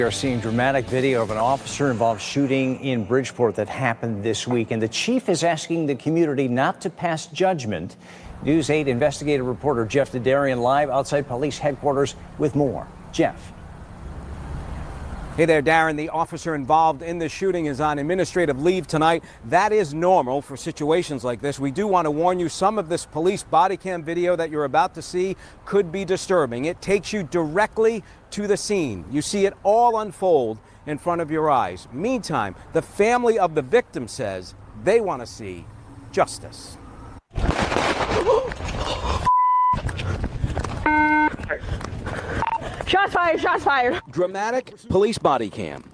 We are seeing dramatic video of an officer-involved shooting in Bridgeport that happened this week, and the chief is asking the community not to pass judgment. News 8 investigative reporter Jeff Dydarian live outside police headquarters with more. Jeff. Hey there, Darren. The officer involved in the shooting is on administrative leave tonight. That is normal for situations like this. We do want to warn you, some of this police body cam video that you're about to see could be disturbing. It takes you directly to the scene. You see it all unfold in front of your eyes. Meantime, the family of the victim says they want to see justice. Shots fired, shots fired. Dramatic police body cam.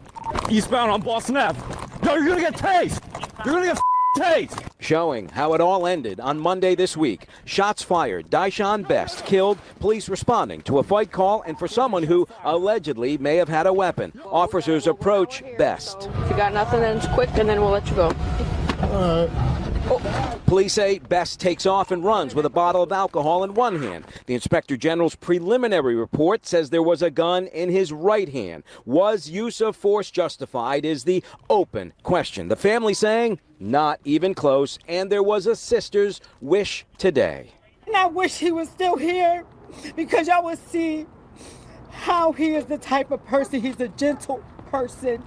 Eastbound on Boston Ave. No, you're gonna get tased. You're gonna get tased. Showing how it all ended on Monday this week. Shots fired. Dyshan Best killed. Police responding to a fight call and for someone who allegedly may have had a weapon. Officers approach Best. If you got nothing, then it's quick, and then we'll let you go. Police say Best takes off and runs with a bottle of alcohol in one hand. The Inspector General's preliminary report says there was a gun in his right hand. Was use of force justified is the open question. The family saying not even close, and there was a sister's wish today. And I wish he was still here because y'all would see how he is the type of person. He's a gentle person.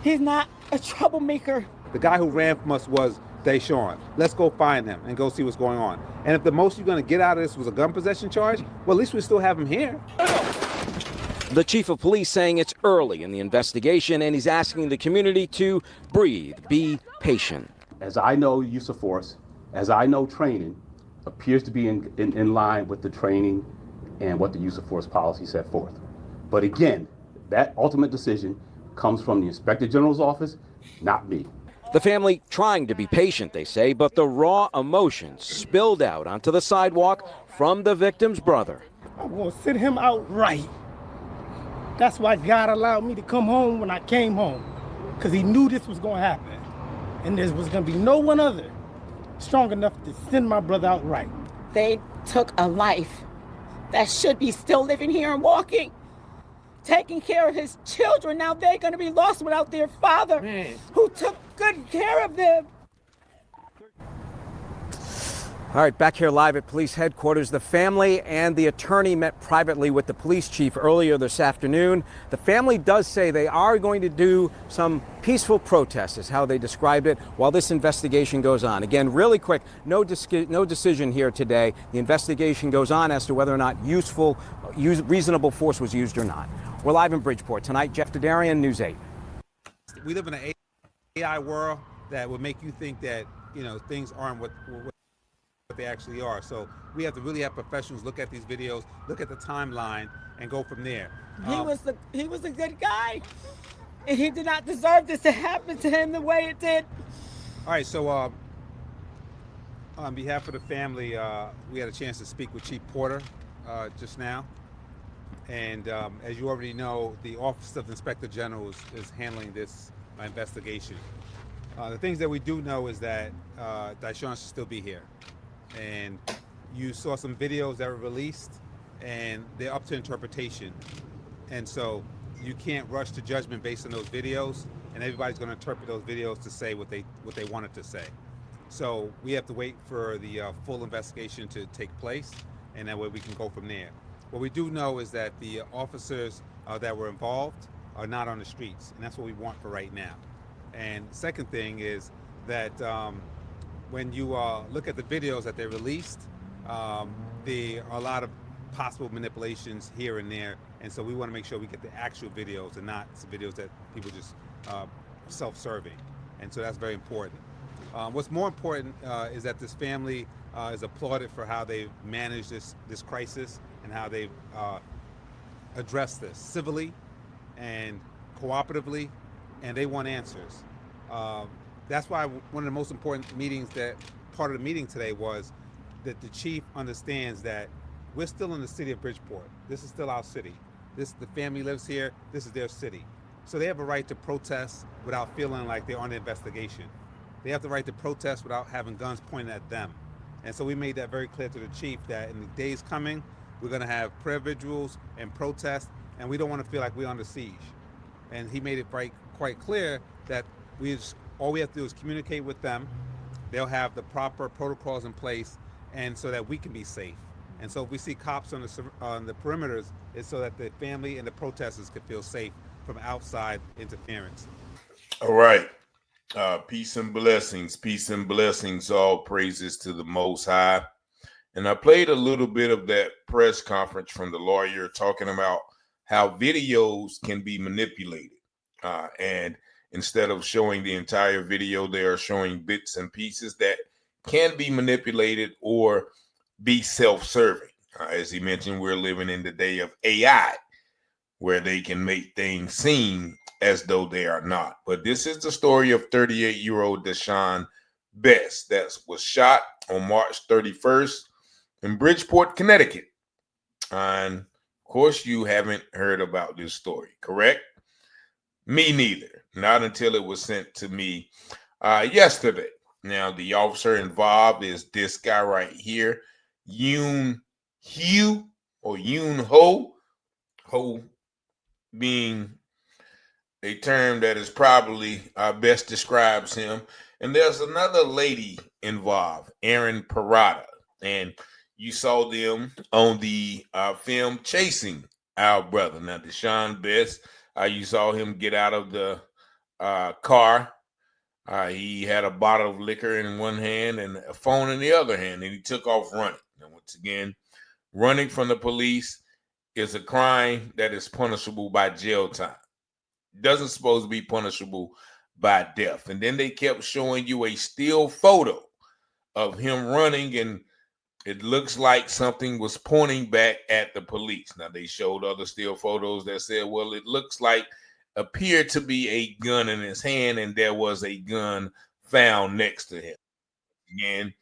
He's not a troublemaker. The guy who ran from us was Dyshan. Let's go find him and go see what's going on. And if the most you're going to get out of this was a gun possession charge, well, at least we still have him here. The chief of police saying it's early in the investigation, and he's asking the community to breathe, be patient. As I know, use of force, as I know, training appears to be in line with the training and what the use of force policy set forth. But again, that ultimate decision comes from the Inspector General's office, not me. The family trying to be patient, they say, but the raw emotions spilled out onto the sidewalk from the victim's brother. I'm going to sit him out right. That's why God allowed me to come home when I came home, because he knew this was going to happen. And there was going to be no one other strong enough to send my brother out right. They took a life that should be still living here and walking, taking care of his children. Now they're going to be lost without their father, who took good care of them. All right, back here live at police headquarters. The family and the attorney met privately with the police chief earlier this afternoon. The family does say they are going to do some peaceful protests, is how they described it, while this investigation goes on. Again, really quick, no decision here today. The investigation goes on as to whether or not reasonable force was used or not. We're live in Bridgeport tonight. Jeff Dydarian, News 8. We live in an AI world that would make you think that, things aren't what they actually are. So we have to really have professionals look at these videos, look at the timeline, and go from there. He was a good guy, and he did not deserve this to happen to him the way it did. All right, so on behalf of the family, we had a chance to speak with Chief Porter just now. And as you already know, the Office of the Inspector General is handling this investigation. The things that we do know is that Dyshan should still be here. And you saw some videos that were released, and they're up to interpretation. And so you can't rush to judgment based on those videos, and everybody's going to interpret those videos to say what they wanted to say. So we have to wait for the full investigation to take place, and that way we can go from there. What we do know is that the officers that were involved are not on the streets, and that's what we want for right now. And second thing is that when you look at the videos that they released, there are a lot of possible manipulations here and there, and so we want to make sure we get the actual videos and not some videos that people just self-serving, and so that's very important. What's more important is that this family is applauded for how they've managed this crisis and how they've addressed this civilly and cooperatively, and they want answers. That's why one of the most important meetings, that part of the meeting today, was that the chief understands that we're still in the city of Bridgeport. This is still our city. The family lives here. This is their city. So they have a right to protest without feeling like they're under investigation. They have the right to protest without having guns pointed at them. And so we made that very clear to the chief that in the days coming, we're going to have prayer vigils and protests, and we don't want to feel like we're under siege. and he made it quite clear that all we have to do is communicate with them. They'll have the proper protocols in place, and so that we can be safe. And so if we see cops on the perimeters, it's so that the family and the protesters can feel safe from outside interference. All right. Peace and blessings. Peace and blessings. All praises to the Most High. And I played a little bit of that press conference from the lawyer talking about how videos can be manipulated. And instead of showing the entire video, they are showing bits and pieces that can be manipulated or be self-serving. As he mentioned, we're living in the day of AI, where they can make things seem as though they are not. But this is the story of 38-year-old Dyshan Best that was shot on March 31st in Bridgeport, Connecticut. And of course, you haven't heard about this story, correct? Me neither. Not until it was sent to me yesterday. Now, the officer involved is this guy right here, Yoon or Yoon Ho. Ho being a term that is probably best describes him. And there's another lady involved, Erin Parada. And you saw them on the film chasing our brother. Now, Dyshan Best, you saw him get out of the car. He had a bottle of liquor in one hand and a phone in the other hand, and he took off running. And once again, running from the police is a crime that is punishable by jail time. Doesn't supposed to be punishable by death. And then they kept showing you a still photo of him running, and it looks like something was pointing back at the police. Now, they showed other still photos that said, well, it looks like appeared to be a gun in his hand, and there was a gun found next to him. Again,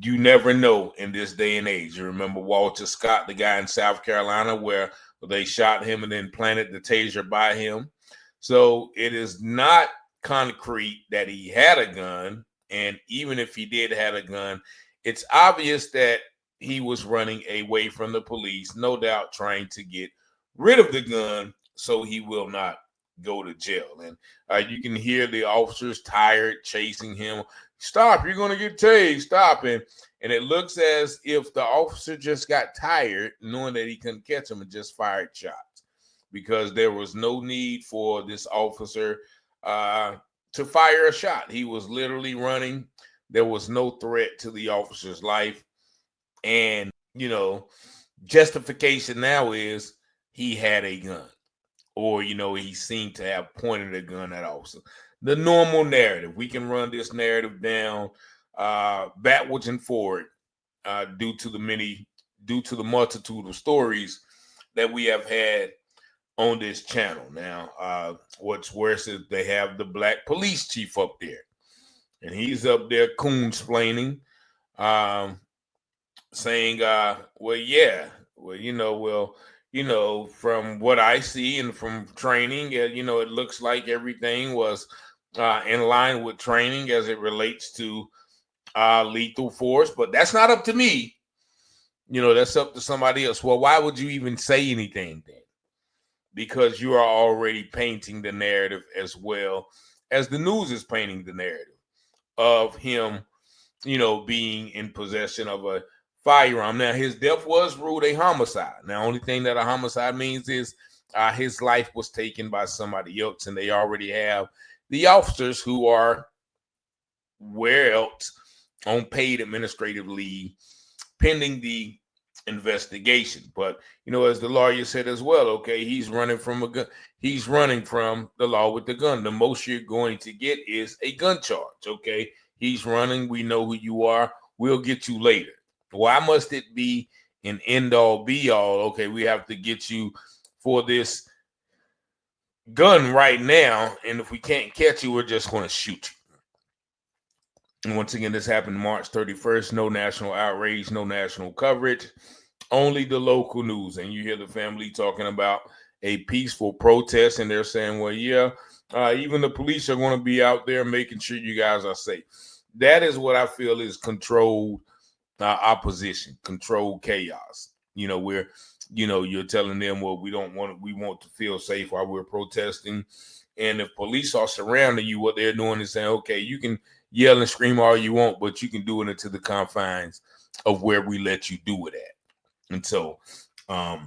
you never know in this day and age. You remember Walter Scott, the guy in South Carolina, where they shot him and then planted the taser by him. So it is not concrete that he had a gun. And even if he did have a gun, it's obvious that he was running away from the police, no doubt trying to get rid of the gun so he will not go to jail. And you can hear the officers tired chasing him. Stop, you're going to get tased, stop. And it looks as if the officer just got tired knowing that he couldn't catch him and just fired shots, because there was no need for this officer to fire a shot. He was literally running. There was no threat to the officer's life. And, you know, justification now is he had a gun, or, you know, he seemed to have pointed a gun at officer. The normal narrative. We can run this narrative down backwards and forward due to the multitude of stories that we have had on this channel. Now, what's worse is they have the black police chief up there, and he's up there coonsplaining, saying, from what I see and from training, it looks like everything was in line with training as it relates to lethal force. But that's not up to me. That's up to somebody else. Well, why would you even say anything then? Because you are already painting the narrative as well as the news is painting the narrative of him, being in possession of a firearm. Now, his death was ruled a homicide. Now, only thing that a homicide means is his life was taken by somebody else, and they already have the officers who are where else on paid administrative leave pending the investigation. But, as the lawyer said as well, okay, he's running from a gun. He's running from the law with the gun. The most you're going to get is a gun charge, okay? He's running. We know who you are. We'll get you later. Why must it be an end-all, be-all? Okay, we have to get you for this gun right now, and if we can't catch you, we're just going to shoot you. And once again, this happened March 31st. No national outrage, no national coverage, only the local news. And you hear the family talking about a peaceful protest, and they're saying, well, yeah, even the police are going to be out there making sure you guys are safe. That is what I feel is controlled opposition, controlled chaos. Where you're telling them, well, we want to feel safe while we're protesting. And if police are surrounding you, what they're doing is saying, okay, you can yell and scream all you want, but you can do it into the confines of where we let you do it at. And so a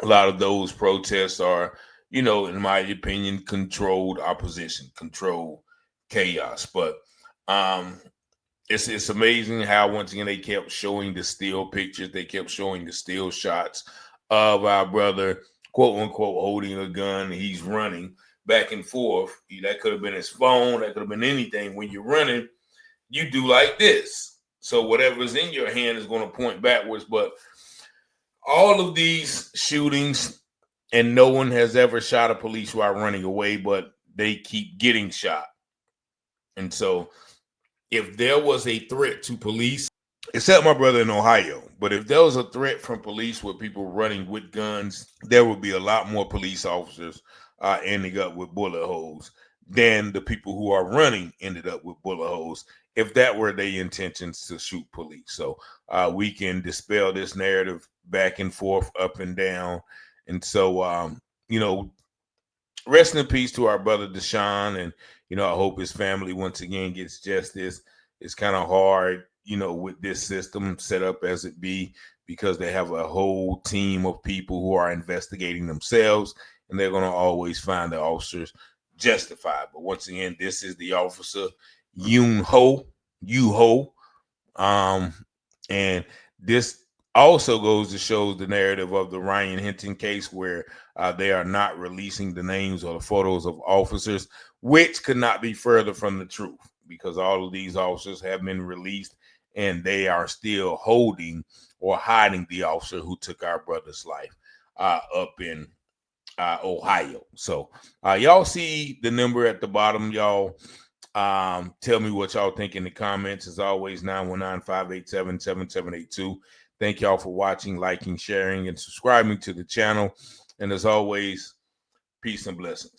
lot of those protests are, in my opinion, controlled opposition, controlled chaos. But it's amazing how, once again, they kept showing the still pictures. They kept showing the still shots of our brother, quote unquote, holding a gun. He's running back and forth. That could have been his phone. That could have been anything. When you're running, you do like this. So whatever's in your hand is going to point backwards. But all of these shootings, and no one has ever shot a police while running away, but they keep getting shot. And so if there was a threat to police, except my brother in Ohio, but if there was a threat from police with people running with guns, there would be a lot more police officers ending up with bullet holes than the people who are running ended up with bullet holes, if that were their intentions to shoot police. So we can dispel this narrative back and forth, up and down. And so, rest in peace to our brother Dyshan. And, I hope his family once again gets justice. It's kind of hard, with this system set up as it be, because they have a whole team of people who are investigating themselves, and they're going to always find the officers justified. But once again, this is the officer Yoon Ho. And this also goes to show the narrative of the Ryan Hinton case, where they are not releasing the names or the photos of officers, which could not be further from the truth, because all of these officers have been released and they are still holding or hiding the officer who took our brother's life up in Ohio. So y'all see the number at the bottom. Y'all tell me what y'all think in the comments. As always, 919-587-7782. Thank y'all for watching, liking, sharing, and subscribing to the channel. And as always, peace and blessings.